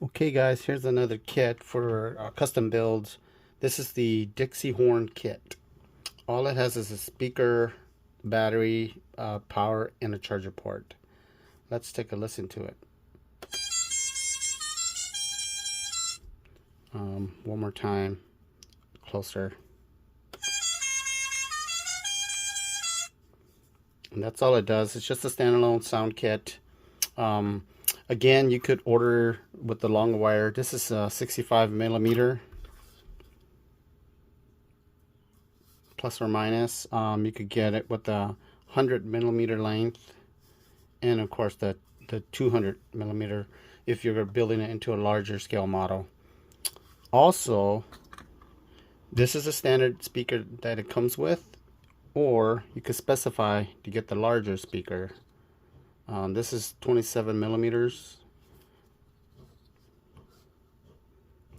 Okay guys, here's another kit for custom builds. This is the Dixie horn kit. All it has is a speaker, battery, power, and a charger port. Let's take a listen to it. One more time, closer. And that's all it does. It's just a standalone sound kit. Again, you could order with the long wire. This is a 65 millimeter. Plus or minus. You could get it with the 100 millimeter length, and of course the 200 millimeter if you're building it into a larger scale model. Also, this is a standard speaker that it comes with, or you could specify to get the larger speaker. This is 27 millimeters.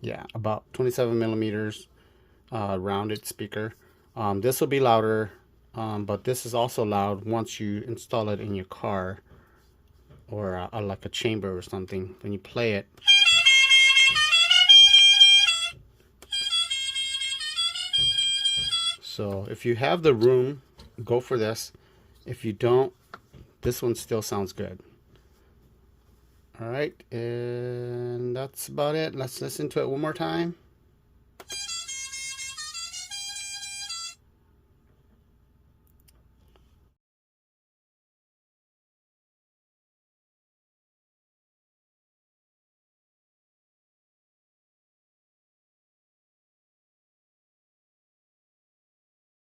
Yeah, about 27 millimeters rounded speaker. This will be louder, but this is also loud once you install it in your car or like a chamber or something. When you play it, so if you have the room, go for this. If you don't, this one still sounds good. All right, and that's about it. Let's listen to it one more time.